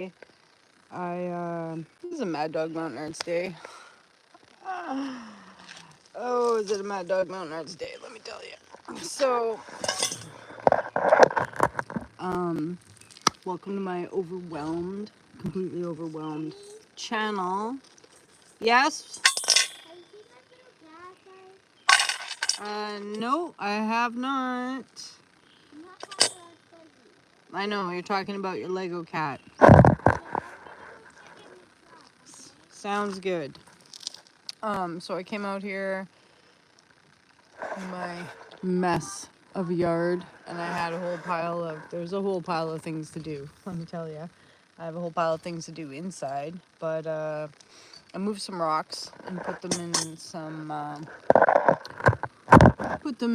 This is a Maddogmountainarts day. Oh, is it a Maddogmountainarts day? Let me tell you. So, welcome to my completely overwhelmed channel. Yes? No, I have not. I know, you're talking about your Lego cat. Sounds good. So I came out here in my mess of a yard, and I had there's a whole pile of things to do, let me tell you. I have a whole pile of things to do inside, but I moved some rocks and put them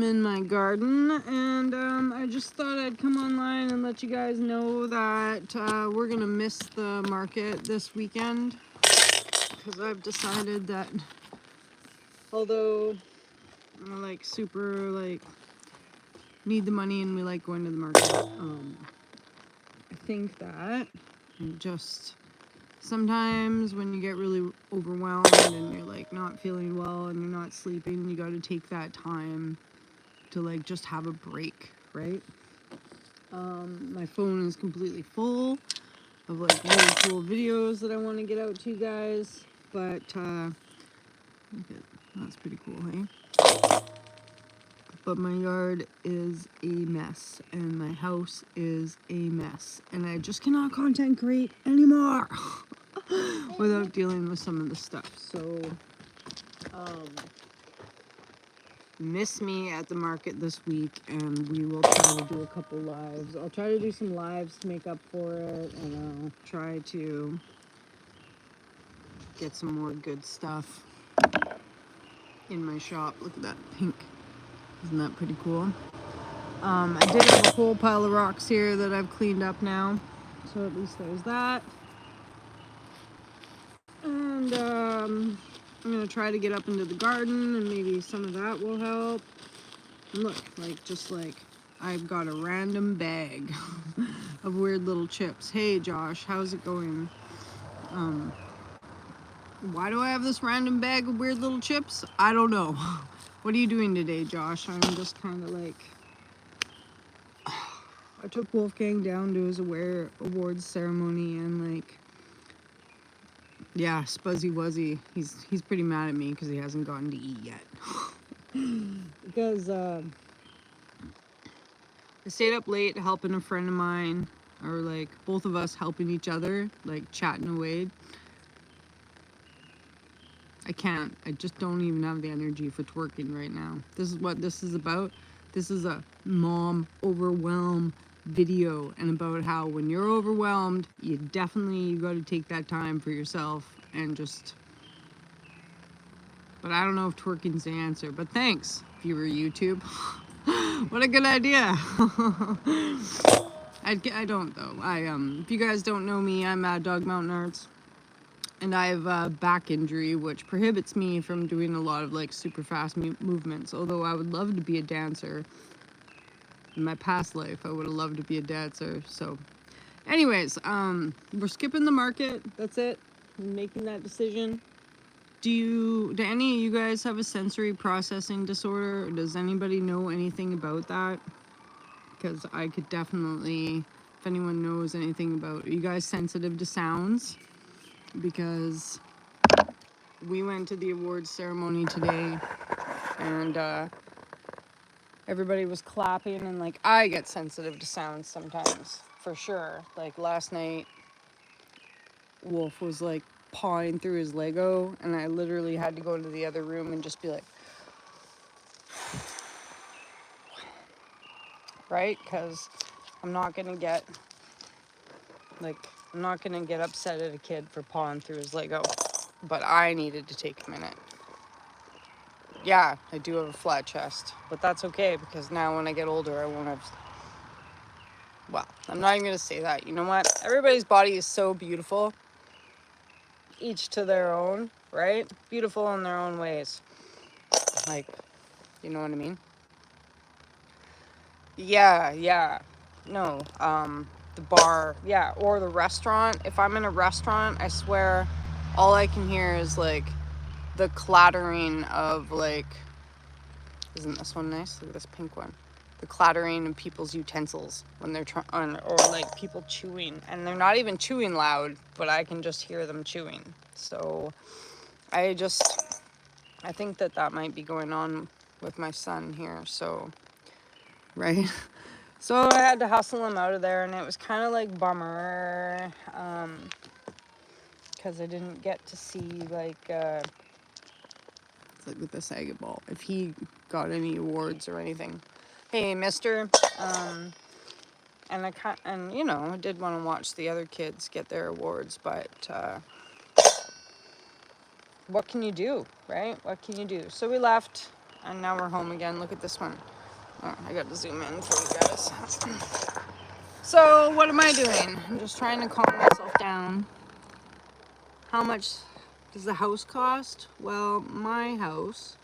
in my garden, and I just thought I'd come online and let you guys know that we're gonna miss the market this weekend, because I've decided that although I need the money and we like going to the market, I think that just sometimes when you get really overwhelmed and you're like not feeling well and you're not sleeping, you got to take that time to like just have a break, right? My phone is completely full of like really cool videos that I want to get out to you guys, but that's pretty cool, hey? But my yard is a mess and my house is a mess, and I just cannot content create anymore without dealing with some of the stuff. So miss me at the market this week, and we will try to do a couple lives. I'll try to do some lives to make up for it, and I'll try to get some more good stuff in my shop. Look at that pink. Isn't that pretty cool? I did have a whole pile of rocks here that I've cleaned up now, so at least there's that. And I'm gonna try to get up into the garden, and maybe some of that will help. And look, I've got a random bag of weird little chips. Hey Josh, how's it going? Why do I have this random bag of weird little chips? I don't know. What are you doing today, Josh? I'm just kind of like, I took Wolfgang down to his awards ceremony, and like, yeah, Spuzzy Wuzzy, he's pretty mad at me because he hasn't gotten to eat yet. Because I stayed up late helping a friend of mine, or like both of us helping each other, like chatting away. I just don't even have the energy for twerking right now. This is what this is about. This is a mom overwhelm video, and about how when you're overwhelmed, you got to take that time for yourself and just, but I don't know if twerking's the answer, but thanks, viewer YouTube. What a good idea. I don't though. If you guys don't know me, I'm Maddogmountainarts, and I have a back injury which prohibits me from doing a lot of like super fast movements. Although I would love to be a dancer. In my past life, I would have loved to be a dancer. So, anyways, we're skipping the market. That's it. I'm making that decision. Do any of you guys have a sensory processing disorder? Or does anybody know anything about that? Because I could definitely, if anyone knows anything about, are you guys sensitive to sounds? Because we went to the awards ceremony today, and everybody was clapping, and like, I get sensitive to sounds sometimes, for sure. Like last night, Wolf was like pawing through his Lego, and I literally had to go to the other room and just be like, right? Because I'm not gonna get upset at a kid for pawing through his Lego, but I needed to take a minute. Yeah, I do have a flat chest, but that's okay, because now when I get older, I won't have, well, I'm not even gonna say that. You know what? Everybody's body is so beautiful, each to their own, right? Beautiful in their own ways. Like, you know what I mean? Yeah. No, the bar, yeah, or the restaurant. If I'm in a restaurant, I swear all I can hear is like the clattering of like, isn't this one nice? Look at this pink one. The clattering of people's utensils when they're trying, or like people chewing, and they're not even chewing loud, but I can just hear them chewing. So I think that might be going on with my son here. So, right. So I had to hustle him out of there, and it was kind of like bummer, because I didn't get to see like, look at this agate ball, if he got any awards or anything. Hey, mister. And I did want to watch the other kids get their awards, but what can you do, right? What can you do? So we left, and now we're home again. Look at this one. Oh, I got to zoom in for you guys. So what am I doing? I'm just trying to calm myself down. How much does the house cost? Well, my house,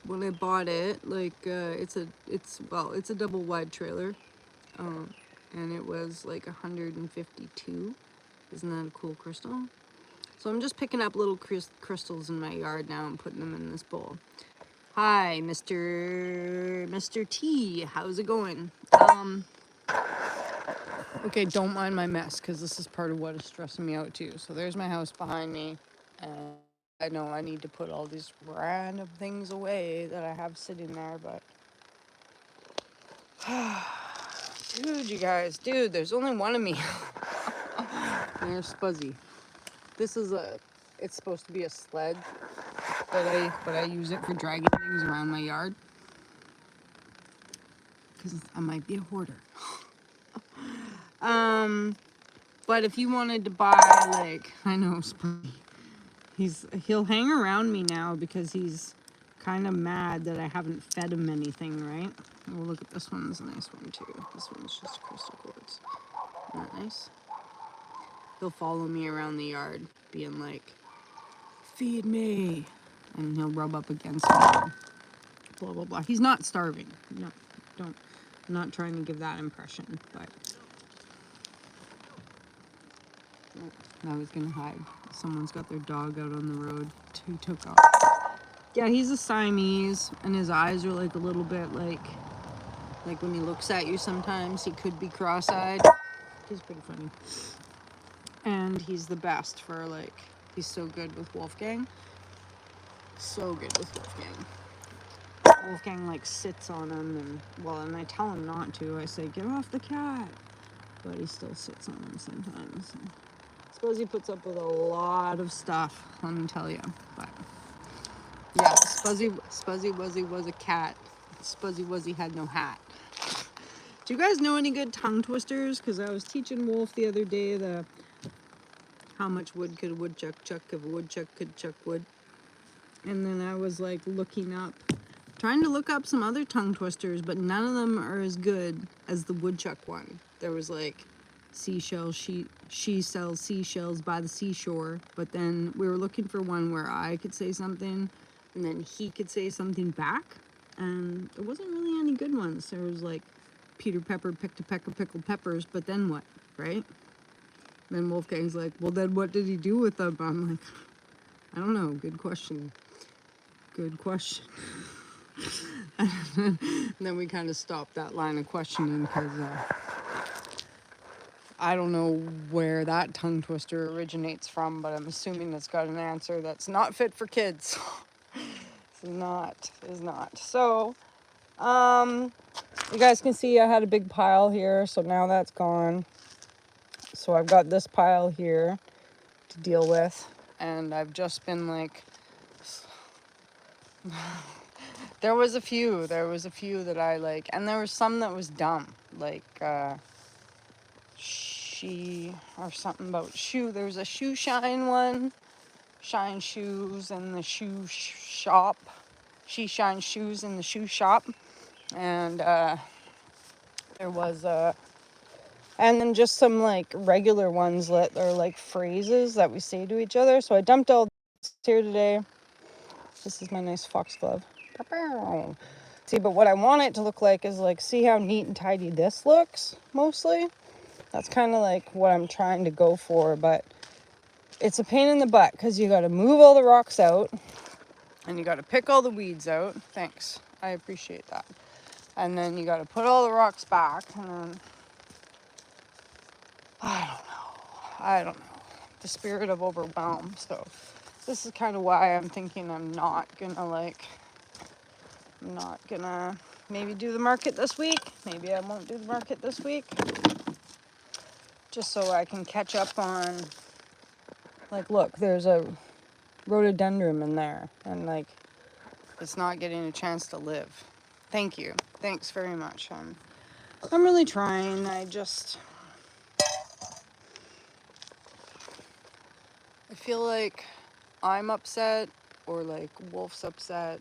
when I bought it, like it's a double wide trailer, and it was like 152. Isn't that a cool crystal? So I'm just picking up little crystals in my yard now and putting them in this bowl. Hi, Mr. T. How's it going? Okay, don't mind my mess, because this is part of what is stressing me out too. So there's my house behind me, and I know I need to put all these random things away that I have sitting there, but dude, there's only one of me. There's Spuzzy. It's supposed to be a sled, but I use it for dragging things around my yard, because I might be a hoarder. But if you wanted to buy, like, I know Spuzzy, he'll hang around me now because he's kind of mad that I haven't fed him anything, right? Oh, look at this one. It's a nice one too. This one's just crystal quartz. Isn't that nice? He'll follow me around the yard being like, feed me, and he'll rub up against me, blah blah blah. He's not starving. No, I'm not trying to give that impression, but I was gonna hide. Someone's got their dog out on the road. He took off. Yeah, he's a Siamese, and his eyes are like a little bit like when he looks at you sometimes he could be cross-eyed. He's pretty funny. And he's the best for like, he's so good with Wolfgang. So good with Wolfgang. Wolfgang like sits on him, and I tell him not to. I say, get off the cat. But he still sits on him sometimes. I suppose he puts up with a lot of stuff, let me tell you. But yeah, Spuzzy Wuzzy was a cat. Spuzzy Wuzzy had no hat. Do you guys know any good tongue twisters? Because I was teaching Wolf the other day how much wood could a woodchuck chuck if a woodchuck could chuck wood. And then I was like trying to look up some other tongue twisters, but none of them are as good as the woodchuck one. There was like seashell, she sells seashells by the seashore, but then we were looking for one where I could say something and then he could say something back, and there wasn't really any good ones. There was like Peter Pepper picked a peck of pickled peppers, but then what, right? Then Wolfgang's like, well, then what did he do with them? I'm like, I don't know. Good question. And then we kind of stopped that line of questioning because I don't know where that tongue twister originates from, but I'm assuming it's got an answer that's not fit for kids. It's not. So, you guys can see I had a big pile here, so now that's gone. So I've got this pile here to deal with, and I've just been like, there was a few that I like, and there was some that was dumb, like she or something about shoe. There was a shoe shine one, shine shoes in the shoe shop. She shines shoes in the shoe shop, and there was and then just some like regular ones that are like phrases that we say to each other. So I dumped all this here today. This is my nice foxglove. See, but what I want it to look like is like, see how neat and tidy this looks, mostly? That's kind of like what I'm trying to go for, but it's a pain in the butt because you got to move all the rocks out and you got to pick all the weeds out. Thanks. I appreciate that. And then you got to put all the rocks back, and then I don't know. The spirit of overwhelm. So this is kind of why I'm thinking I'm not gonna maybe do the market this week. Maybe I won't do the market this week. Just so I can catch up on, like, look, there's a rhododendron in there, and like, it's not getting a chance to live. Thank you. Thanks very much. I'm really trying. I feel like I'm upset, or like Wolf's upset,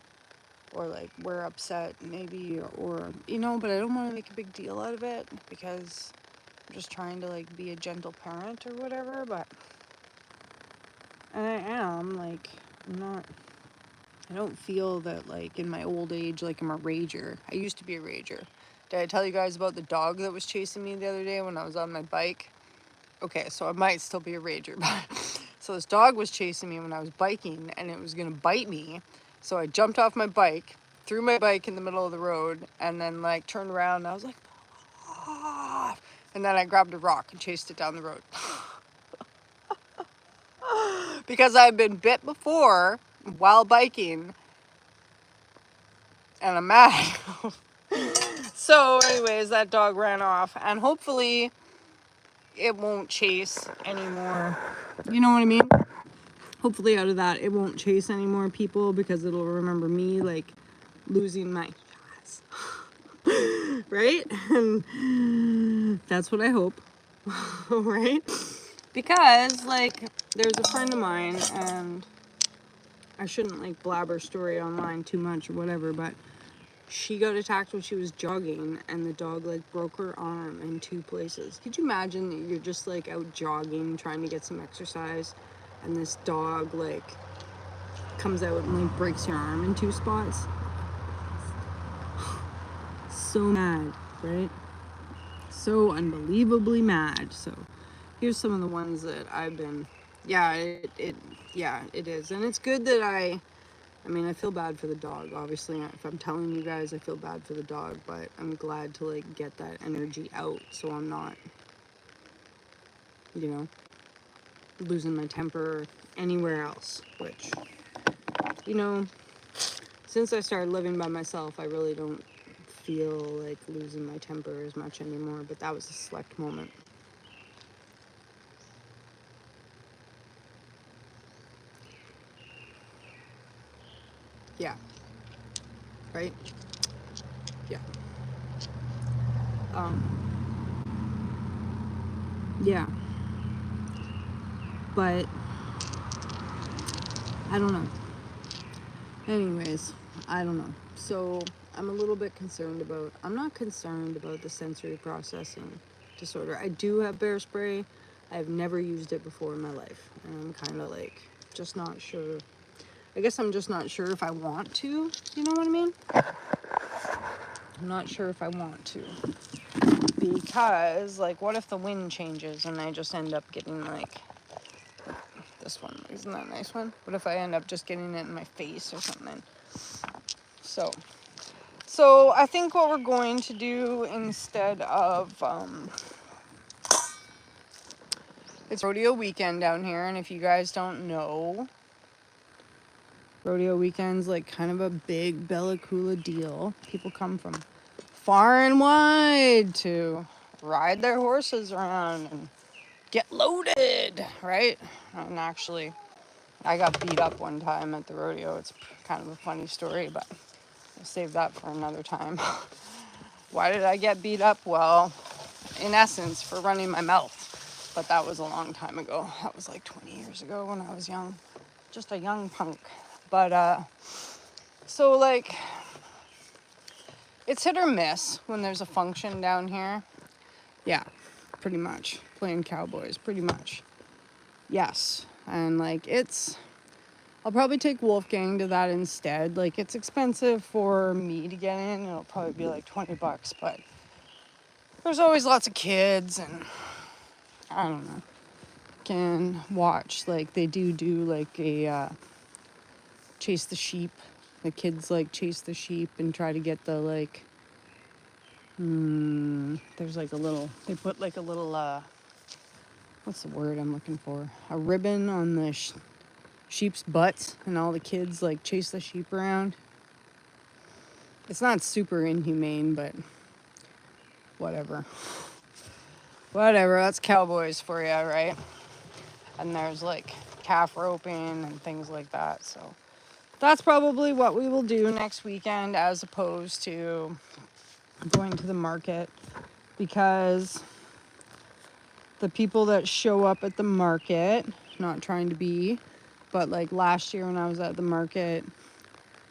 or like we're upset maybe, or but I don't want to make a big deal out of it because I'm just trying to like be a gentle parent or whatever. And I am like, I don't feel that like in my old age like I'm a rager. I used to be a rager. Did I tell you guys about the dog that was chasing me the other day when I was on my bike? Okay, so I might still be a rager, but so this dog was chasing me when I was biking, and it was gonna bite me. So I jumped off my bike, threw my bike in the middle of the road, and then like turned around and I was like, ah! And then I grabbed a rock and chased it down the road. Because I've been bit before while biking, and I'm mad. So anyways, that dog ran off, and hopefully it won't chase anymore. You know what I mean? Hopefully out of that it won't chase any more people, because it'll remember me like losing my yes. Right? And that's what I hope. Right? Because like there's a friend of mine, and I shouldn't like blabber story online too much or whatever, but she got attacked when she was jogging, and the dog like broke her arm in 2 places. Could you imagine that you're just like out jogging trying to get some exercise, and this dog like comes out and like breaks your arm in 2 spots? So mad, right? So unbelievably mad. So here's some of the ones that I've been, it is. And it's good that I feel bad for the dog. Obviously, if I'm telling you guys, I feel bad for the dog, but I'm glad to like get that energy out, so I'm not, losing my temper anywhere else, which, since I started living by myself, I really don't feel like losing my temper as much anymore, but that was a select moment. Yeah. Right? Yeah. Yeah. But I don't know. Anyways, I don't know. So I'm a little bit concerned about, I'm not concerned about the sensory processing disorder. I do have bear spray. I've never used it before in my life. And I'm kind of like, just not sure. I guess I'm just not sure if I want to. You know what I mean? I'm not sure if I want to. Because, like, what if the wind changes and I just end up getting, like, this one? Isn't that a nice one? What if I end up just getting it in my face or something? So I think what we're going to do instead of, it's rodeo weekend down here, and if you guys don't know, rodeo weekend's like kind of a big Bella Coola deal. People come from far and wide to ride their horses around and get loaded, right? And actually, I got beat up one time at the rodeo. It's kind of a funny story, but I'll save that for another time. Why did I get beat up? Well, in essence, for running my mouth. But that was a long time ago. That was like 20 years ago when I was young. Just a young punk. But, so like, it's hit or miss when there's a function down here. Yeah, pretty much. Playing cowboys, pretty much. Yes. And like, I'll probably take Wolfgang to that instead. Like, it's expensive for me to get in. It'll probably be like $20, but there's always lots of kids, and I don't know, can watch, like, they do like a chase the sheep. The kids like chase the sheep and try to get the like there's like a little, they put like a little what's the word I'm looking for, a ribbon on the sheep's butts, and all the kids like chase the sheep around. It's not super inhumane, but whatever. That's cowboys for you, right? And there's like calf roping and things like that. So that's probably what we will do next weekend, as opposed to going to the market, because the people that show up at the market, not trying to be, but like last year when I was at the market,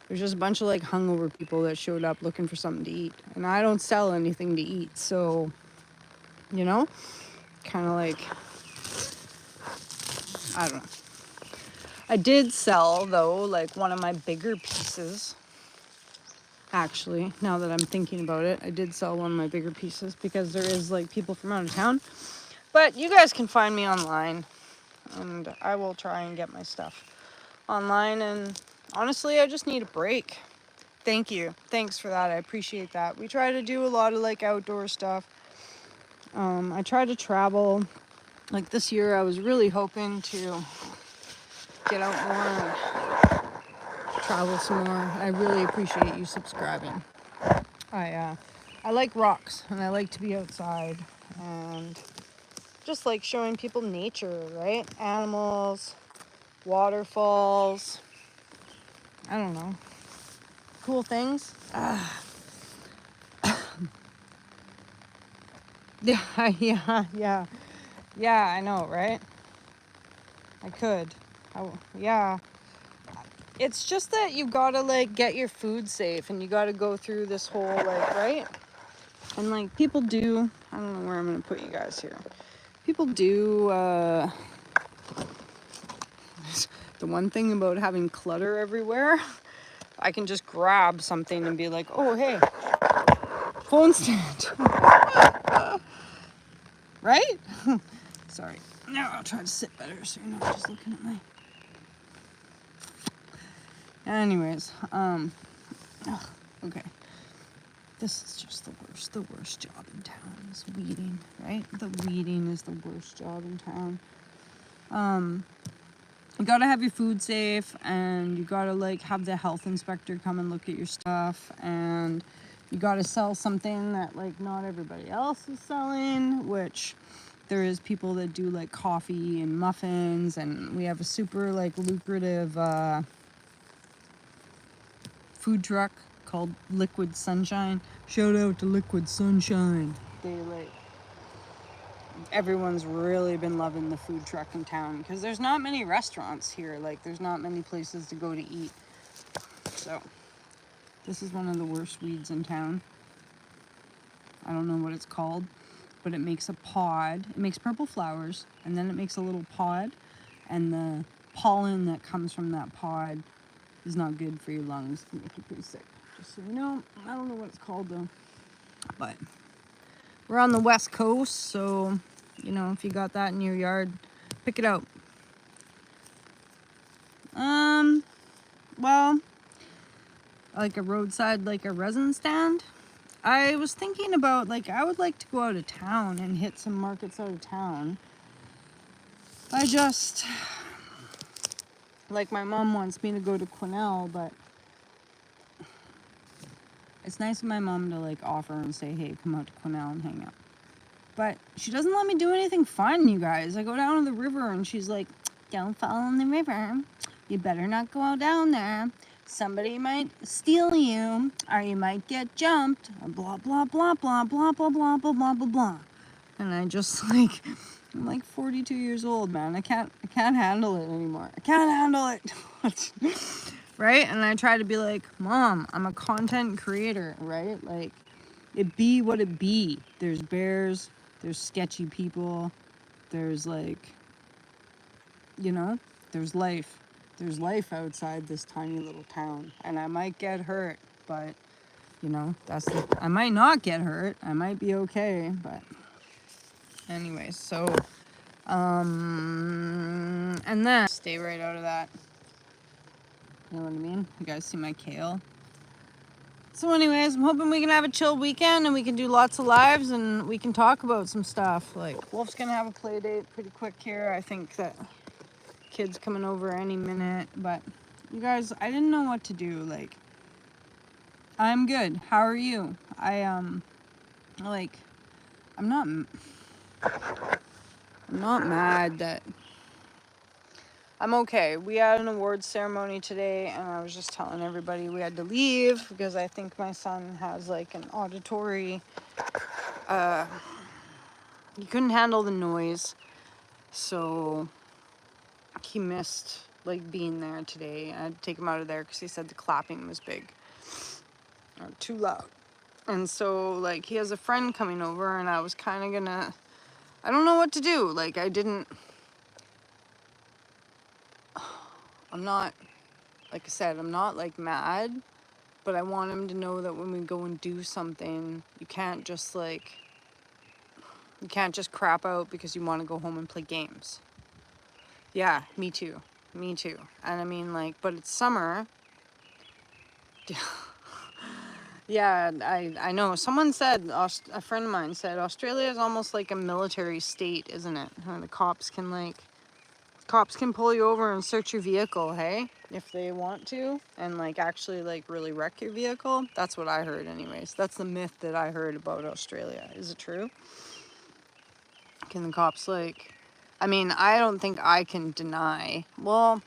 there's just a bunch of like hungover people that showed up looking for something to eat. And I don't sell anything to eat. So, you know, kind of like, I don't know. I did sell, though, like one of my bigger pieces. Actually, now that I'm thinking about it, I did sell one of my bigger pieces because there is like people from out of town. But you guys can find me online, and I will try and get my stuff online. And honestly, I just need a break. Thank you. Thanks for that. I appreciate that. We try to do a lot of like outdoor stuff. I try to travel. Like this year, I was really hoping to get out more and travel some more. I really appreciate you subscribing. I like rocks, and I like to be outside, and just like showing people nature, right? Animals, waterfalls, I don't know, cool things. Yeah, I know, right? I could. Yeah. It's just that you gotta like get your food safe, and you gotta go through this whole like, right? And like people do, I don't know where I'm gonna put you guys here. People do, the one thing about having clutter everywhere, I can just grab something and be like, oh, hey, phone stand. Right? Sorry. Now I'll try to sit better so you're not just looking at my... Anyways, okay. This is just the worst job in town is weeding, right? The weeding is the worst job in town. You gotta have your food safe, and you gotta like have the health inspector come and look at your stuff, and you gotta sell something that like not everybody else is selling, which there is people that do like coffee and muffins, and we have a super like lucrative food truck called Liquid Sunshine. Shout out to Liquid Sunshine. They like, everyone's really been loving the food truck in town because there's not many restaurants here. Like there's not many places to go to eat. So this is one of the worst weeds in town. I don't know what it's called, but it makes a pod. It makes purple flowers, and then it makes a little pod, and the pollen that comes from that pod is not good for your lungs. It makes you pretty sick. Just so you know, I don't know what it's called though. But we're on the west coast, so you know, if you got that in your yard, pick it out. Well, like a roadside, like a resin stand. I was thinking about, like, I would like to go out of town and hit some markets out of town. I just, like, my mom wants me to go to Quesnel, but it's nice of my mom to, like, offer and say, hey, come out to Quesnel and hang out. But she doesn't let me do anything fun, you guys. I go down to the river, and she's like, don't fall in the river. You better not go down there. Somebody might steal you, or you might get jumped, or blah, blah, blah, blah, blah, blah, blah, blah, blah, blah, blah. And I just, like, I'm like 42 years old, man. I can't handle it anymore. I can't handle it. Right? And I try to be like, Mom, I'm a content creator, right? Like, it be what it be. There's bears, there's sketchy people, there's, like, you know, there's life. There's life outside this tiny little town, and I might get hurt, but you know, I might not get hurt. I might be okay, but anyways, so And then stay right out of that. You know what I mean? You guys see my kale? So anyways, I'm hoping we can have a chill weekend and we can do lots of lives and we can talk about some stuff. Like, Wolf's gonna have a play date pretty quick here. I think that kid's coming over any minute. But you guys, I didn't know what to do. Like, I'm good. How are you? I'm not mad that I'm okay. We had an awards ceremony today, and I was just telling everybody we had to leave because I think my son has like an auditory, he couldn't handle the noise, so he missed like being there today. I had to take him out of there because he said the clapping was big or too loud. And so like he has a friend coming over, and I was kind of gonna, I don't know what to do. Like I'm not, like I said, I'm not like mad, but I want him to know that when we go and do something, you can't just crap out because you want to go home and play games. Yeah, me too. And I mean, like, but it's summer. Yeah, I know. Someone said, a friend of mine said, Australia is almost like a military state, isn't it? And the cops can pull you over and search your vehicle, hey? If they want to, and like actually like really wreck your vehicle. That's what I heard anyways. That's the myth that I heard about Australia. Is it true? Can the cops like, I mean, I don't think I can deny. Well,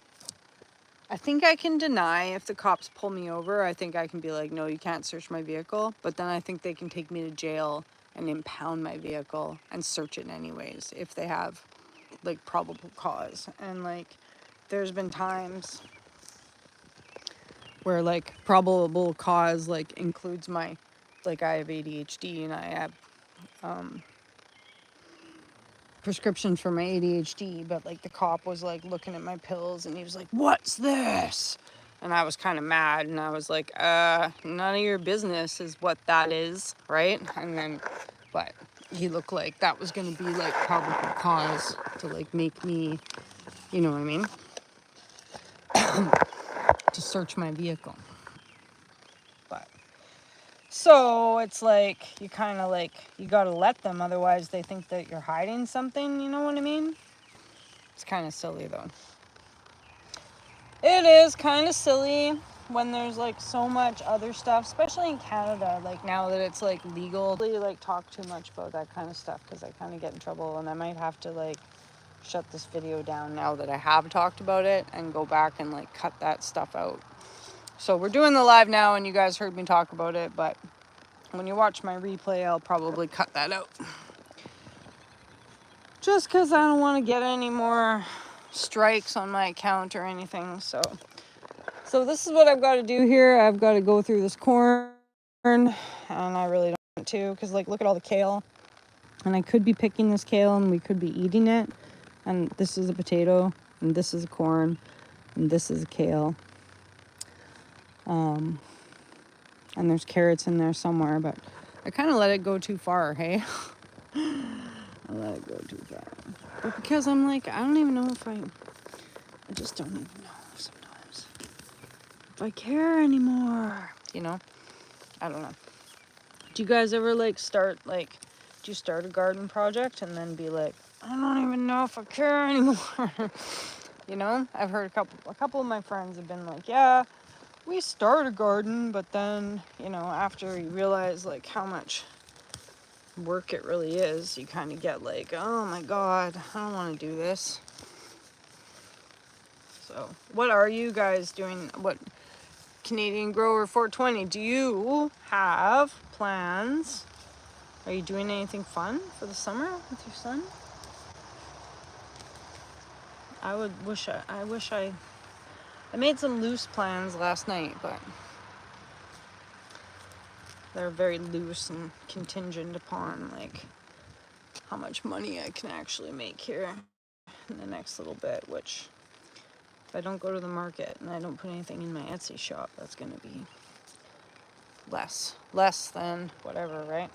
I think I can deny if the cops pull me over. I think I can be like, no, you can't search my vehicle. But then I think they can take me to jail and impound my vehicle and search it anyways if they have like probable cause. And like there's been times where like probable cause like includes my, like I have ADHD and I have prescription for my ADHD, but like the cop was like looking at my pills and he was like, what's this? And I was kind of mad and I was like, none of your business is what that is, right? And then, but he looked like that was going to be like probable cause to like make me, you know what I mean? To search my vehicle. But so it's like you kind of like you got to let them, otherwise they think that you're hiding something, you know what I mean? It's kind of silly though. It is kind of silly when there's like so much other stuff, especially in Canada, like now that it's like legal. I really like talk too much about that kind of stuff because I kind of get in trouble, and I might have to like shut this video down now that I have talked about it and go back and like cut that stuff out. So we're doing the live now and you guys heard me talk about it, but when you watch my replay, I'll probably cut that out. Just because I don't want to get any more strikes on my account or anything. So this is what I've got to do here. I've got to go through this corn, and I really don't want to because like look at all the kale. And I could be picking this kale and we could be eating it. And this is a potato, and this is a corn, and this is a kale. And there's carrots in there somewhere, but I kind of let it go too far, hey? I let it go too far. But because I'm like, I don't even know if I just don't even know sometimes if I care anymore, you know? I don't know. Do you guys ever like start a garden project and then be like, I don't even know if I care anymore? You know, I've heard a couple of my friends have been like, yeah, we start a garden, but then, you know, after you realize like how much work it really is, you kind of get like, oh my God, I don't want to do this. So what are you guys doing? What Canadian Grower 420, do you have plans? Are you doing anything fun for the summer with your son? I made some loose plans last night, but they're very loose and contingent upon like how much money I can actually make here in the next little bit, which if I don't go to the market and I don't put anything in my Etsy shop, that's going to be less than whatever, right?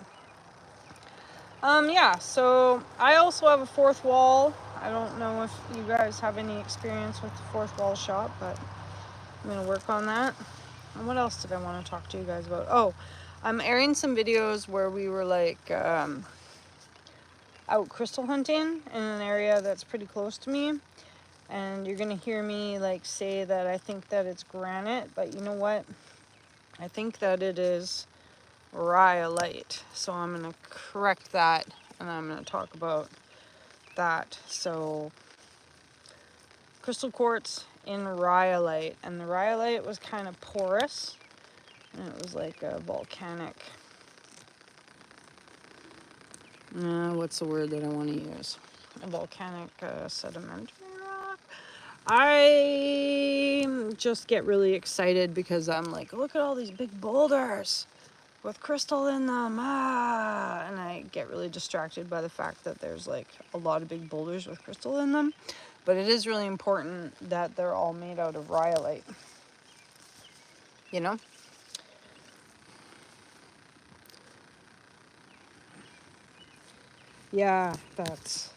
Yeah, so I also have a fourth wall. I don't know if you guys have any experience with the fourth wall shop, but I'm gonna work on that. And what else did I want to talk to you guys about? Oh, I'm airing some videos where we were like out crystal hunting in an area that's pretty close to me. And you're gonna hear me like say that I think that it's granite, but you know what? I think that it is rhyolite. So I'm gonna correct that and I'm gonna talk about that. So crystal quartz in rhyolite, and the rhyolite was kind of porous, and it was like a volcanic, what's the word that I want to use? A volcanic sedimentary rock. I just get really excited because I'm like, look at all these big boulders with crystal in them, and I get really distracted by the fact that there's like a lot of big boulders with crystal in them. But it is really important that they're all made out of rhyolite, you know? Yeah, that's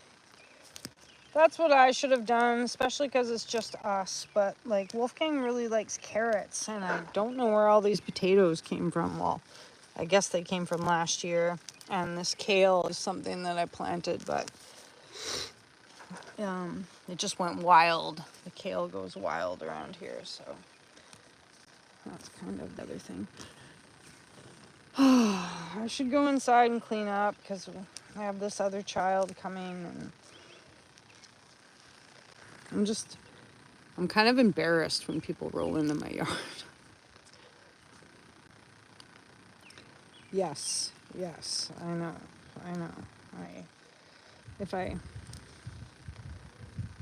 what I should have done, especially because it's just us. But like Wolfgang really likes carrots, and I don't know where all these potatoes came from. Well, I guess they came from last year, and this kale is something that I planted, but it just went wild. The kale goes wild around here, so that's kind of the other thing. I should go inside and clean up because I have this other child coming, and I'm kind of embarrassed when people roll into my yard. Yes, I know.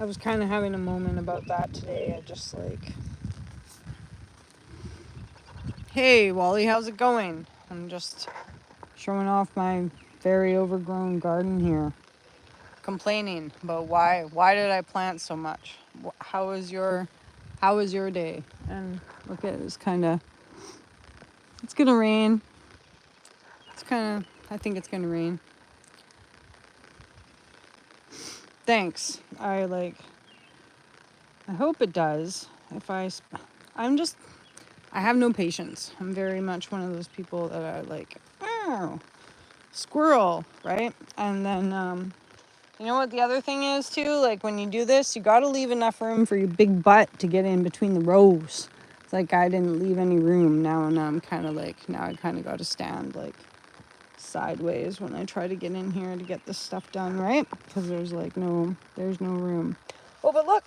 I was kind of having a moment about that today. I just like, hey, Wally, how's it going? I'm just showing off my very overgrown garden here. Complaining about why did I plant so much? How was your day? And look at it, it's gonna rain. I think it's gonna rain. Thanks. I hope it does. I have no patience. I'm very much one of those people that are like, oh, squirrel, right? And then, you know what the other thing is too? Like when you do this, you got to leave enough room for your big butt to get in between the rows. It's like I didn't leave any room now, and I'm kind of like, now I kind of got to stand like sideways when I try to get in here to get this stuff done, right? Because there's no room. Oh, but look,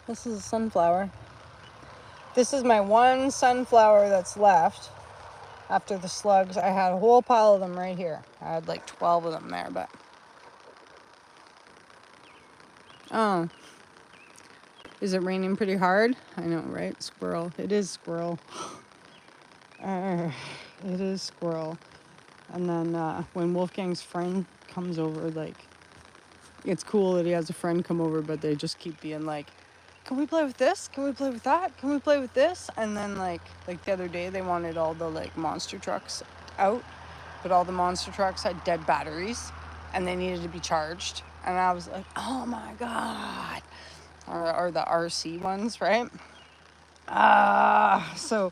this is a sunflower. This is my one sunflower that's left after the slugs. I had a whole pile of them right here. I had like 12 of them there, but oh, is it raining pretty hard? I know, right? Squirrel. It is squirrel. It is squirrel. And then when Wolfgang's friend comes over, like, it's cool that he has a friend come over, but they just keep being like, can we play with this? Can we play with that? Can we play with this? And then like the other day they wanted all the like monster trucks out, but all the monster trucks had dead batteries and they needed to be charged. And I was like, oh my God. Or the RC ones, right? So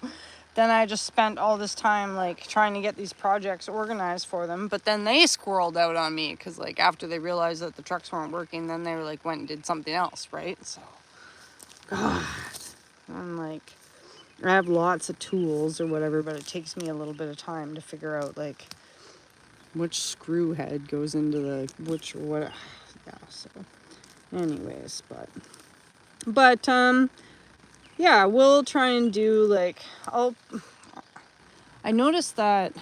then I just spent all this time like trying to get these projects organized for them, but then they squirreled out on me because like after they realized that the trucks weren't working, then they were like went and did something else, right? So God, I'm like, I have lots of tools or whatever, but it takes me a little bit of time to figure out like which screw head goes into the which or what. Yeah. So, anyways, but yeah, we'll try and do like I noticed that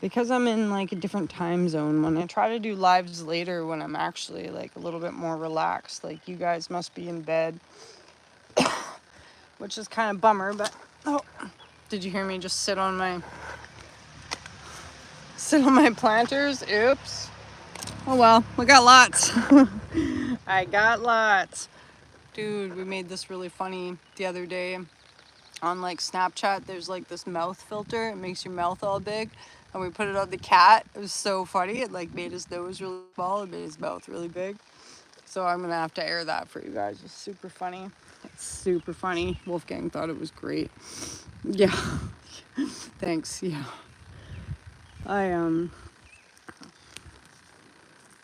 because I'm in like a different time zone, when I try to do lives later when I'm actually like a little bit more relaxed, like you guys must be in bed, which is kind of bummer, but oh, did you hear me just sit on my planters? Oops. Oh well, we got lots. I got lots. Dude, we made this really funny the other day on like Snapchat. There's like this mouth filter. It makes your mouth all big. and we put it on the cat. It was so funny. It like made his nose really small and made his mouth really big. So I'm gonna have to air that for you guys. It's super funny. It's super funny. Wolfgang thought it was great. Yeah. Thanks. Yeah.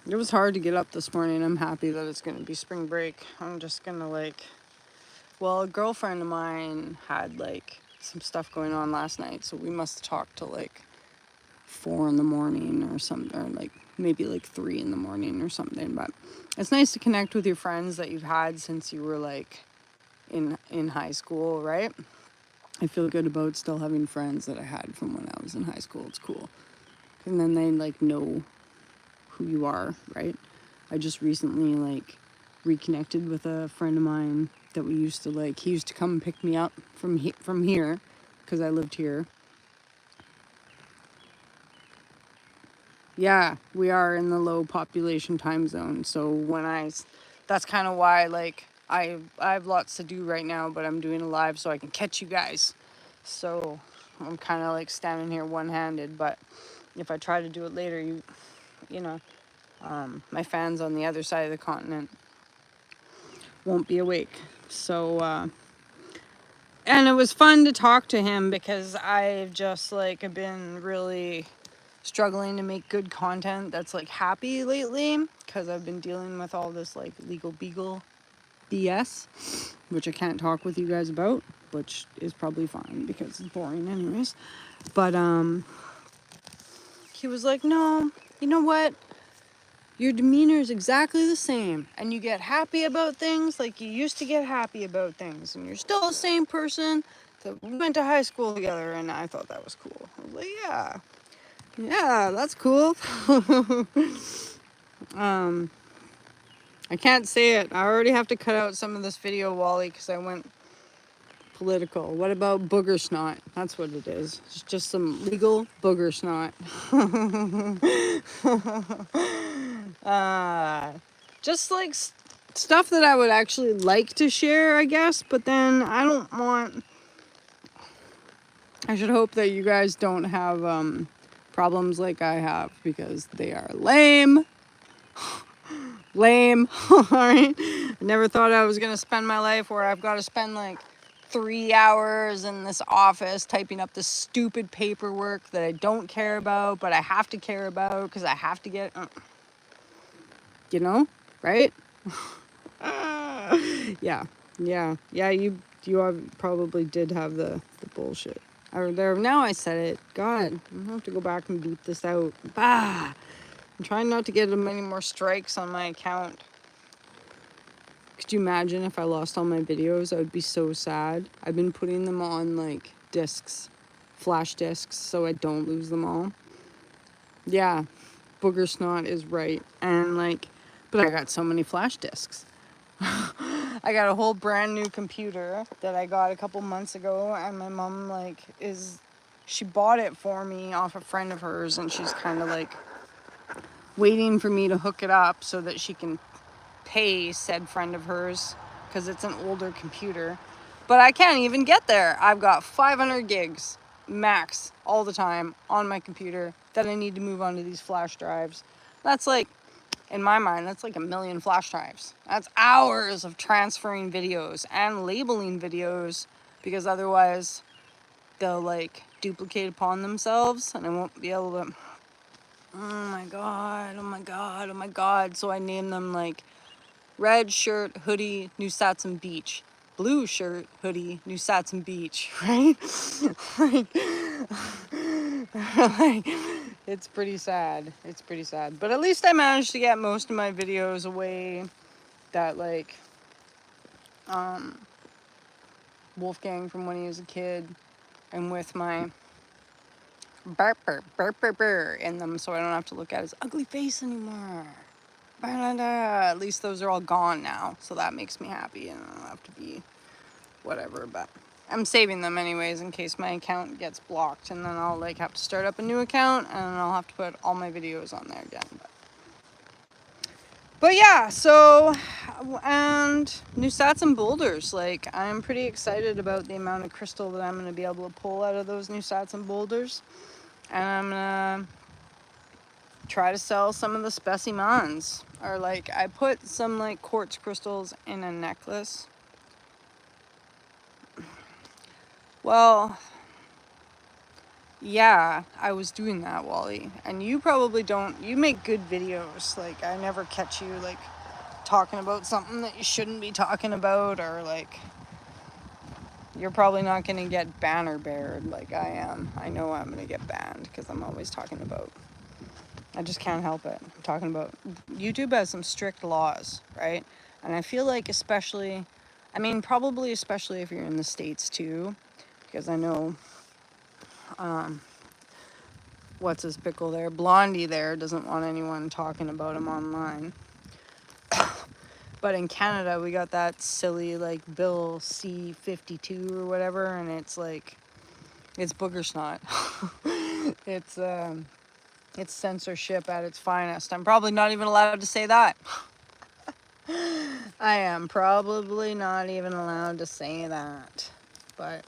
It was hard to get up this morning. I'm happy that it's gonna be spring break. I'm just gonna like, well, a girlfriend of mine had like some stuff going on last night, so we must have talked till like 4 in the morning or something, or like maybe like 3 in the morning or something. But it's nice to connect with your friends that you've had since you were like in high school, right? I feel good about still having friends that I had from when I was in high school. It's cool. And then they like know who you are, right? I just recently like reconnected with a friend of mine that we used to like, he used to come and pick me up from here because I lived here. Yeah, we are in the low population time zone. So that's kind of why like I have lots to do right now, but I'm doing a live so I can catch you guys. So I'm kind of like standing here one-handed, but if I try to do it later, you know, my fans on the other side of the continent won't be awake. So, and it was fun to talk to him because I've just like have been really struggling to make good content that's like happy lately because I've been dealing with all this like legal beagle BS, which I can't talk with you guys about, which is probably fine because it's boring anyways. But he was like, no, you know what? Your demeanor is exactly the same, and you get happy about things like you used to get happy about things, and you're still the same person that we went to high school together. And I thought that was cool. I was like, yeah, that's cool. I can't say it. I already have to cut out some of this video, Wally, because I went political. What about booger snot? That's what it is. It's just some legal booger snot. Just like stuff that I would actually like to share, I guess, but then I don't want... I should hope that you guys don't have problems like I have, because they are lame. Lame. Alright? I never thought I was gonna spend my life where I've got to spend like 3 hours in this office typing up this stupid paperwork that I don't care about, but I have to care about because I have to get... you know, right? Yeah, you probably did have the bullshit. Now I said it. God, I'm gonna have to go back and beat this out. Bah! I'm trying not to get many more strikes on my account. Could you imagine if I lost all my videos? I would be so sad. I've been putting them on like discs, flash discs, so I don't lose them all. Yeah, booger snot is right. And like, but I got so many flash discs. I got a whole brand new computer that I got a couple months ago, and my mom like she bought it for me off a friend of hers, and she's kind of like waiting for me to hook it up so that she can pay said friend of hers, because it's an older computer. But I can't even get there. I've got 500 gigs max all the time on my computer that I need to move onto these flash drives. That's like, in my mind, that's like 1 million flash drives. That's hours of transferring videos and labeling videos, because otherwise they'll like duplicate upon themselves and I won't be able to... Oh my god, oh my god, oh my god. So I named them like red shirt, hoodie, New Satsum Beach. Blue shirt, hoodie, New Satsum Beach, right? like, it's pretty sad. It's pretty sad. But at least I managed to get most of my videos away that like Wolfgang from when he was a kid, and with my burp in them, so I don't have to look at his ugly face anymore. At least those are all gone now, so that makes me happy, and I don't have to be whatever. But I'm saving them anyways in case my account gets blocked, and then I'll like have to start up a new account, and I'll have to put all my videos on there again. But yeah, so, and New Satsum boulders, like I'm pretty excited about the amount of crystal that I'm going to be able to pull out of those New Satsum boulders. and I'm gonna try to sell some of the specimens. Or like, I put some like quartz crystals in a necklace. Well, yeah, I was doing that, Wally. And you probably don't, you make good videos. Like, I never catch you like talking about something that you shouldn't be talking about, or like, you're probably not gonna get banner bared like I am. I know I'm gonna get banned because I'm always talking about, I just can't help it. I'm talking about, YouTube has some strict laws, right? And I feel like especially, I mean, probably especially if you're in the States too, because I know, what's his pickle there? Blondie there doesn't want anyone talking about him online. But in Canada, we got that silly, like, Bill C-52 or whatever, and it's like, it's booger snot. It's censorship at its finest. I'm probably not even allowed to say that. I am probably not even allowed to say that. But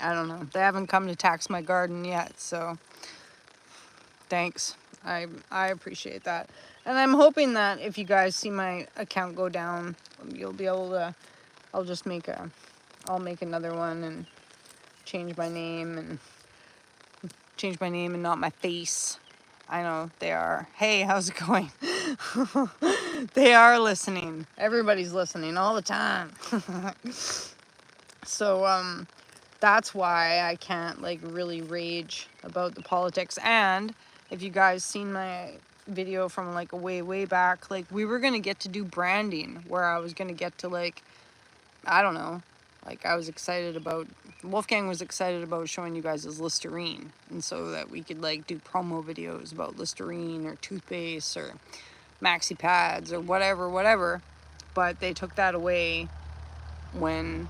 I don't know. They haven't come to tax my garden yet, so thanks. I appreciate that. And I'm hoping that if you guys see my account go down, you'll be able to, I'll make another one and change my name and not my face. I know they are. Hey, how's it going? They are listening. Everybody's listening all the time. So, that's why I can't like really rage about the politics. And if you guys seen my video from like a way back, like we were gonna get to do branding where I was gonna get to like, I don't know, like I was excited about, Wolfgang was excited about showing you guys his Listerine, and so that we could like do promo videos about Listerine or toothpaste or maxi pads or whatever. But they took that away when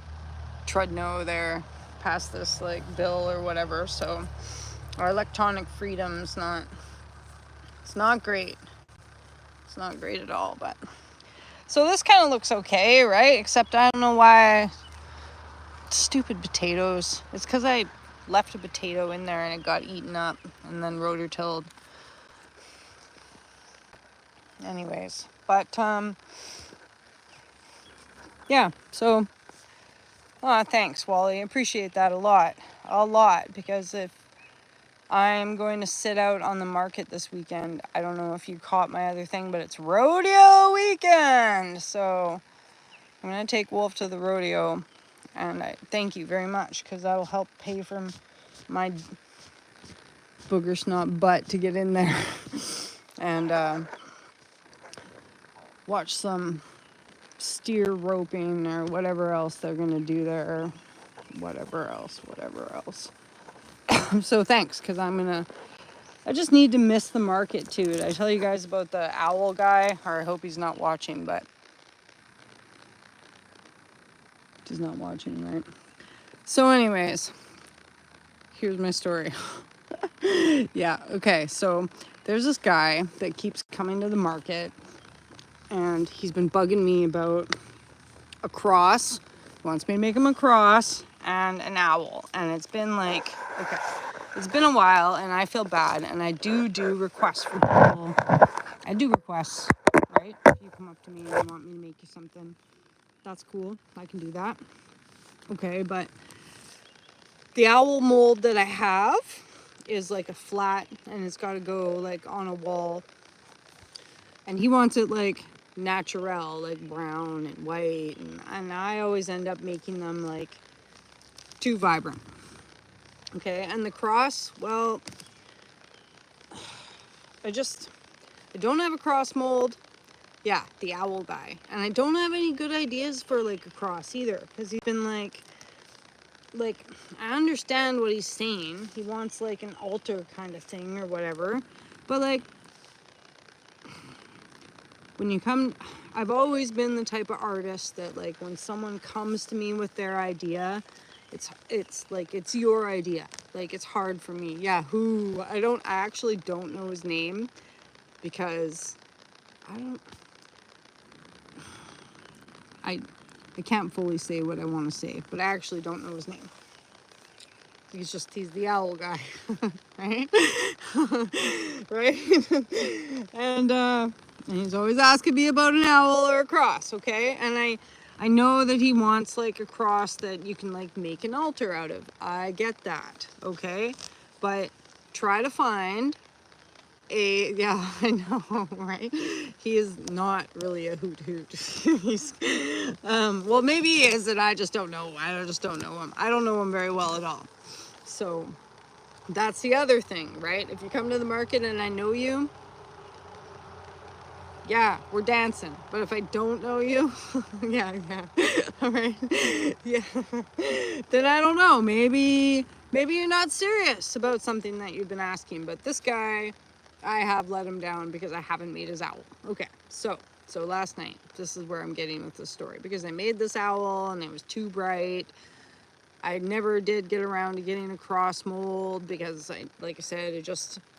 Trudno there passed this like bill or whatever. So our electronic freedom's it's not great. It's not great at all. But so this kind of looks okay, right? Except I don't know why. Stupid potatoes. It's because I left a potato in there and it got eaten up and then rototilled. Anyways, but yeah, so thanks, Wally. I appreciate that a lot, because if I'm going to sit out on the market this weekend, I don't know if you caught my other thing, but it's rodeo weekend, so I'm gonna take Wolf to the rodeo, and I thank you very much, because that'll help pay for my booger snot butt to get in there and watch some steer roping or whatever else they're gonna do there, or whatever else. So thanks, because I just need to miss the market too. Did I tell you guys about the owl guy? Or I hope he's not watching, but he's not watching, right? So anyways, here's my story. Yeah, okay, so there's this guy that keeps coming to the market, and he's been bugging me about a cross. He wants me to make him a cross and an owl. And it's been like, okay, it's been a while, and I feel bad, and I do requests from people. I do requests, right? If you come up to me and you want me to make you something, that's cool. I can do that. Okay, but the owl mold that I have is like a flat, and it's got to go like on a wall. And he wants it like natural, like brown and white, and I always end up making them like too vibrant. Okay, and the cross, well, I don't have a cross mold. Yeah, the owl guy. And I don't have any good ideas for like a cross either, because he's been like I understand what he's saying. He wants like an altar kind of thing or whatever, but like when you come, I've always been the type of artist that like when someone comes to me with their idea, it's like it's your idea. Like it's hard for me. Yeah, I actually don't know his name, because I can't fully say what I want to say, but I actually don't know his name. He's the owl guy, right? Right? And he's always asking me about an owl or a cross, okay? And I know that he wants like a cross that you can like make an altar out of. I get that, okay? But try to find yeah, I know, right? He is not really a hoot. He's, well, maybe he is, and I just don't know. I just don't know him. I don't know him very well at all. So that's the other thing, right? If you come to the market and I know you, yeah, we're dancing. But if I don't know you, yeah, all right, yeah, then I don't know. Maybe you're not serious about something that you've been asking. But this guy, I have let him down because I haven't made his owl. Okay, so last night, this is where I'm getting with this story, because I made this owl and it was too bright. I never did get around to getting a cross mold because like I said,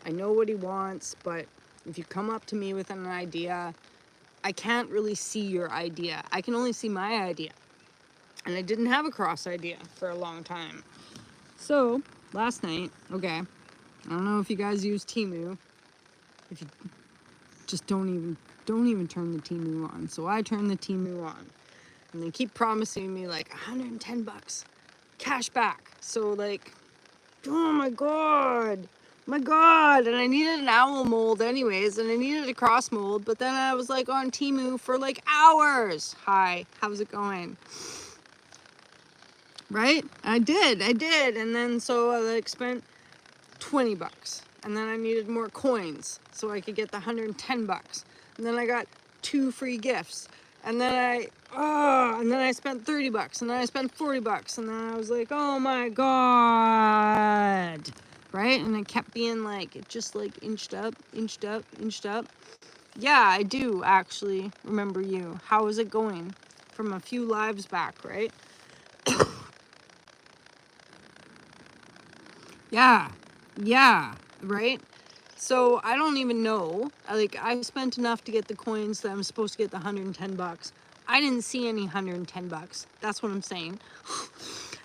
I know what he wants, but if you come up to me with an idea, I can't really see your idea. I can only see my idea. And I didn't have a cross idea for a long time. So last night, okay, I don't know if you guys use Temu. If you just don't even turn the Temu on. So I turn the Temu on, and they keep promising me like $110 cash back. So like, oh my god, and I needed an owl mold anyways, and I needed a cross mold, but then I was like on Temu for like hours. Hi, how's it going? Right? I did, and then so I like spent $20, and then I needed more coins so I could get the $110, and then I got 2 free gifts, and then I spent $30, and then I spent $40, and then I was like, oh my god, right? And it kept being like, it just like inched up. Yeah, I do actually remember you. How is it going? From a few lives back, right? Yeah, right? So I don't even know. I spent enough to get the coins that I'm supposed to get the $110. I didn't see any $110. That's what I'm saying.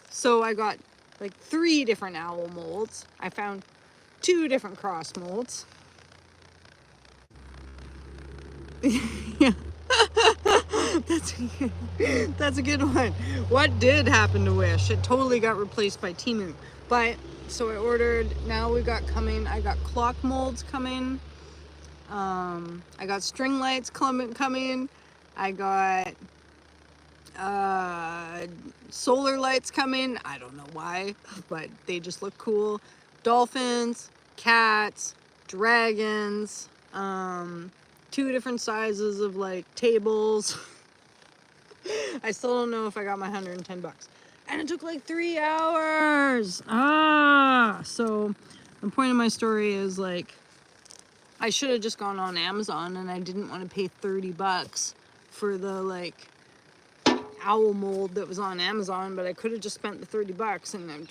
So I got like 3 different owl molds. I found 2 different cross molds. Yeah. That's a good one. What did happen to Wish? It totally got replaced by Temu. But so I ordered, now we got coming, I got clock molds coming. I got string lights coming. I got solar lights coming. I don't know why, but they just look cool. Dolphins, cats, dragons, 2 different sizes of like tables. I still don't know if I got my $110. And it took like 3 hours. So the point of my story is like, I should have just gone on Amazon, and I didn't want to pay $30 for the like owl mold that was on Amazon, but I could have just spent the $30 and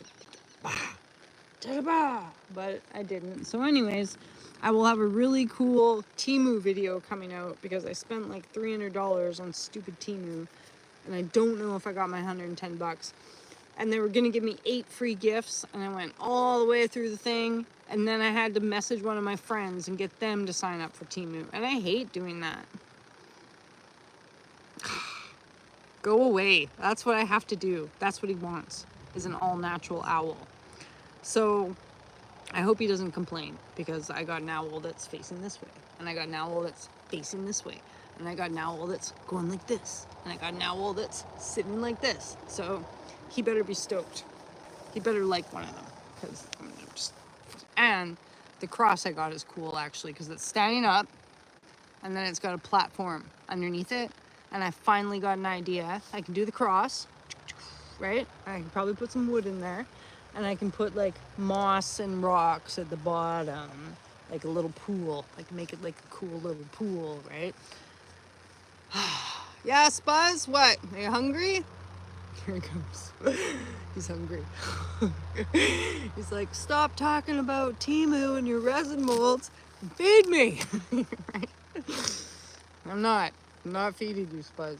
but I didn't. So anyways, I will have a really cool Temu video coming out because I spent like $300 on stupid Temu, and I don't know if I got my $110. And they were gonna give me 8 free gifts, and I went all the way through the thing, and then I had to message one of my friends and get them to sign up for Temu, and I hate doing that. Go away. That's what I have to do. That's what he wants, is an all-natural owl. So I hope he doesn't complain, because I got an owl that's facing this way, and I got an owl that's facing this way, and I got an owl that's going like this, and I got an owl that's sitting like this. So he better be stoked. He better like one of them, because and the cross I got is cool actually, because it's standing up, and then it's got a platform underneath it, and I finally got an idea. I can do the cross, right? I can probably put some wood in there, and I can put like moss and rocks at the bottom, like a little pool, like make it like a cool little pool, right? Yeah, Spuzz, what? Are you hungry? Here he comes. He's hungry. He's like, stop talking about Temu and your resin molds and feed me. Right? I'm not feeding you, Spuzz.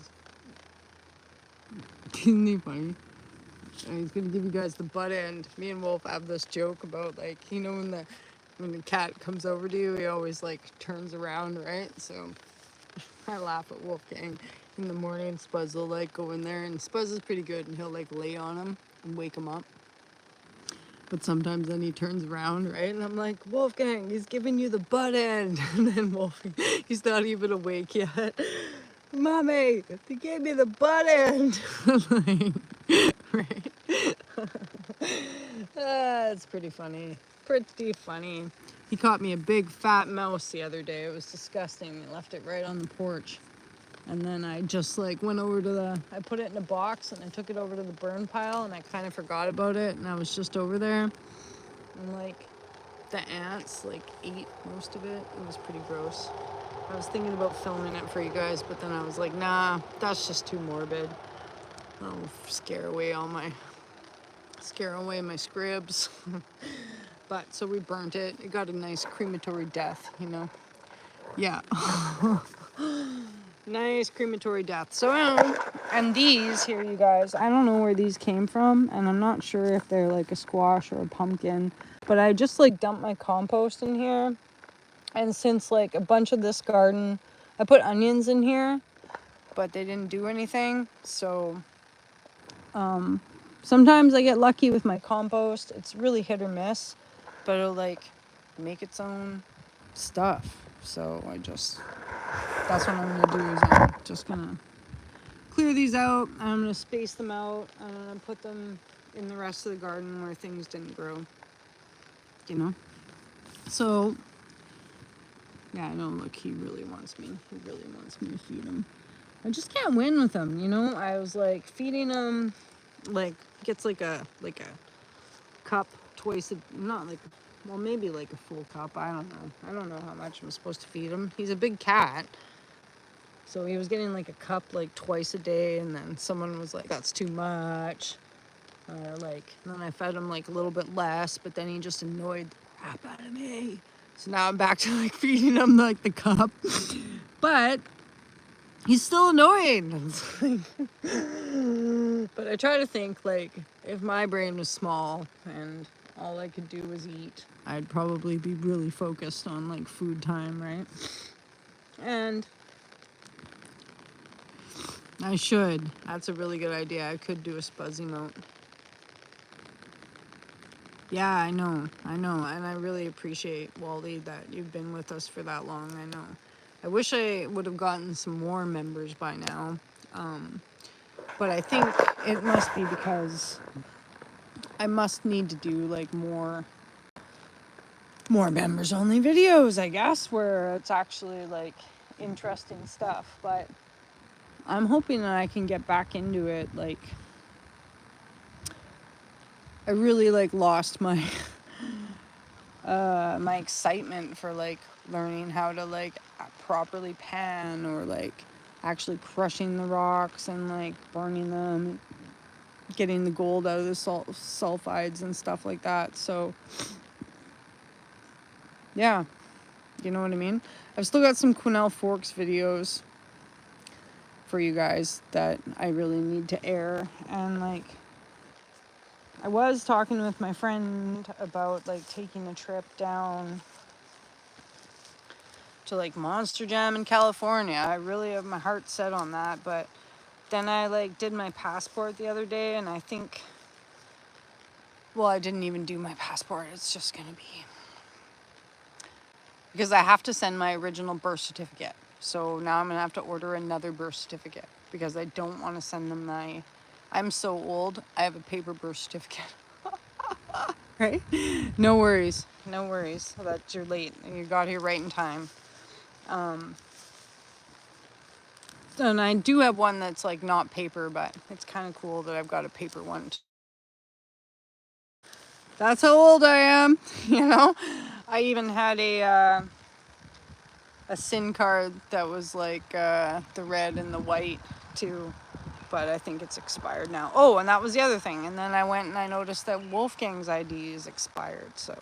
Isn't he funny? And he's gonna give you guys the butt end. Me and Wolf have this joke about, like, you know, when the cat comes over to you, he always like turns around, right? So I laugh at Wolfgang. In the morning, Spuzz will like go in there, and Spuzz is pretty good, and he'll like lay on him and wake him up. But sometimes then he turns around, right? And I'm like, Wolfgang, he's giving you the butt end. And then Wolfgang, he's not even awake yet. Mommy, they gave me the butt end. Like, right? It's pretty funny. Pretty funny. He caught me a big fat mouse the other day. It was disgusting. He left it right on the porch. And then I just like went over to I put it in a box and I took it over to the burn pile, and I kind of forgot about it, and I was just over there, and like the ants like ate most of it. It was pretty gross. I was thinking about filming it for you guys, but then I was like, nah, that's just too morbid. I'll scare away my scribs. But so we burnt it. It got a nice crematory death, you know. Yeah. Nice crematory death. So, and these here, you guys, I don't know where these came from, and I'm not sure if they're like a squash or a pumpkin, but I just like dumped my compost in here. And since like a bunch of this garden, I put onions in here, but they didn't do anything. So, sometimes I get lucky with my compost. It's really hit or miss, but it'll like make its own stuff. So that's what I'm gonna do, is I'm just gonna clear these out, and I'm gonna space them out, and I'm gonna put them in the rest of the garden where things didn't grow, you know. So yeah, I know, look, he really wants me to feed him. I just can't win with him, you know. I was like feeding him, like gets like a cup twice not like, well, maybe like a full cup. I don't know how much I'm supposed to feed him. He's a big cat. So he was getting like a cup like twice a day, and then someone was like, that's too much. And then I fed him like a little bit less, but then he just annoyed the crap out of me. So now I'm back to like feeding him like the cup. But he's still annoying. But I try to think, like, if my brain was small and all I could do was eat, I'd probably be really focused on like food time, right? And I should. That's a really good idea. I could do a Spuzz emote. Yeah, I know. And I really appreciate, Wally, that you've been with us for that long. I know. I wish I would have gotten some more members by now. But I think it must be because I must need to do like more members only videos, I guess, where it's actually like interesting stuff. But I'm hoping that I can get back into it. Like, I really like lost my my excitement for like learning how to like properly pan, or like actually crushing the rocks and like burning them, getting the gold out of the sulfides and stuff like that. So yeah, you know what I mean? I've still got some Quenelle Forks videos for you guys that I really need to air. And like, I was talking with my friend about like taking a trip down to like Monster Jam in California. I really have my heart set on that, but then I like did my passport the other day, and I think, well, I didn't even do my passport. It's just gonna be, because I have to send my original birth certificate. So now I'm gonna have to order another birth certificate, because I don't want to send them I'm so old, I have a paper birth certificate. Right? No worries that you're late. You got here right in time. And I do have one that's like not paper, but it's kind of cool that I've got a paper one. That's how old I am, you know? I even had a SIN card that was like the red and the white too, but I think it's expired now. Oh, and that was the other thing. And then I went and I noticed that Wolfgang's ID is expired, so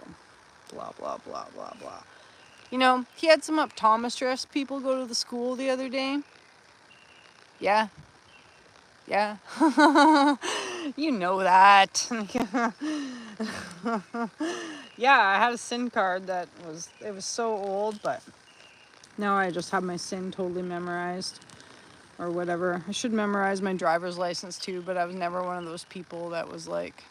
blah, blah, blah, blah, blah. You know, he had some optometrist people go to the school the other day. Yeah. You know that. Yeah, I had a SIN card that was so old, but now I just have my SIN totally memorized or whatever. I should memorize my driver's license too, but I was never one of those people that was like,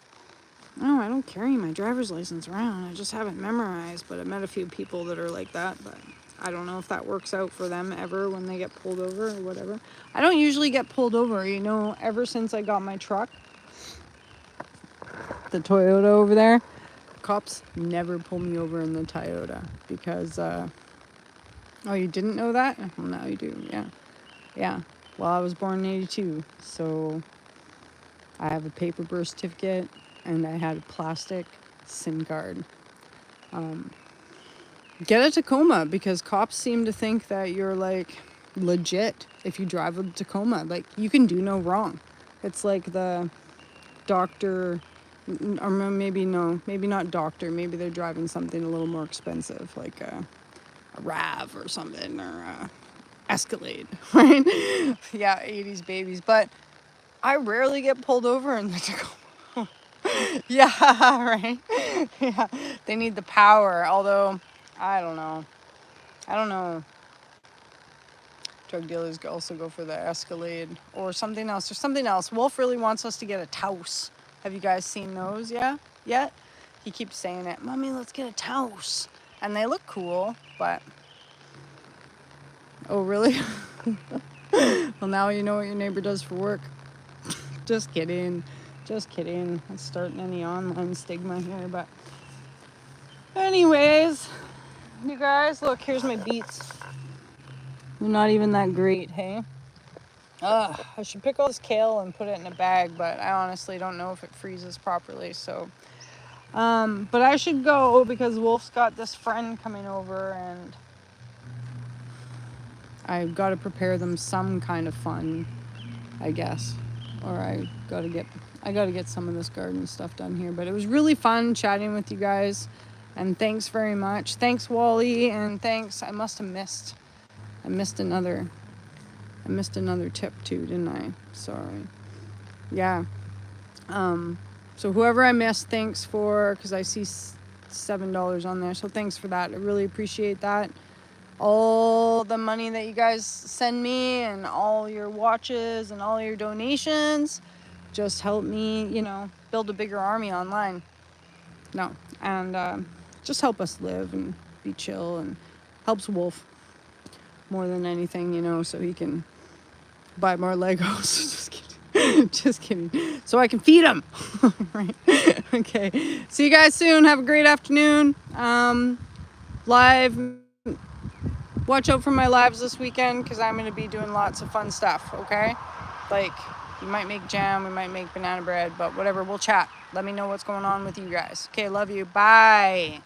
oh, I don't carry my driver's license around. I just have it memorized. But I met a few people that are like that, but I don't know if that works out for them ever when they get pulled over or whatever. I don't usually get pulled over, ever since I got my truck, the Toyota over there. Cops never pull me over in the Toyota because, oh, you didn't know that? Well, now you do, yeah. Yeah, well, I was born in 82, so I have a paper birth certificate, and I had a plastic SIM card. Get a Tacoma, because cops seem to think that you're, like, legit if you drive a Tacoma. Like, you can do no wrong. It's like the doctor, or maybe not doctor. Maybe they're driving something a little more expensive, like a RAV or something, or a Escalade, right? Yeah, 80s babies. But I rarely get pulled over in the Tacoma. Yeah, right? Yeah, they need the power, although, I don't know. Drug dealers also go for the Escalade or something else. Wolf really wants us to get a Taos. Have you guys seen those yet? He keeps saying it. Mommy, let's get a Taos. And they look cool, but... Oh, really? Well, now you know what your neighbor does for work. Just kidding. I'm starting any online stigma here, but... Anyways, you guys, look, here's my beets. They're not even that great, hey? I should pick all this kale and put it in a bag, but I honestly don't know if it freezes properly, so... but I should go because Wolf's got this friend coming over, and I've got to prepare them some kind of fun, I guess. Or I gotta get some of this garden stuff done here. But it was really fun chatting with you guys, and thanks very much. Thanks, Wally, and thanks. I missed another tip too, didn't I? Sorry. Yeah. So whoever I missed, thanks for, because I see $7 on there, so thanks for that. I really appreciate that. All the money that you guys send me and all your watches and all your donations just help me, build a bigger army online. No, and just help us live and be chill, and helps Wolf more than anything, so he can buy more Legos. Just kidding. So I can feed him. Right. Okay. See you guys soon. Have a great afternoon. Live. Watch out for my lives this weekend, because I'm going to be doing lots of fun stuff, okay? Like, we might make jam, we might make banana bread, but whatever, we'll chat. Let me know what's going on with you guys. Okay, love you. Bye.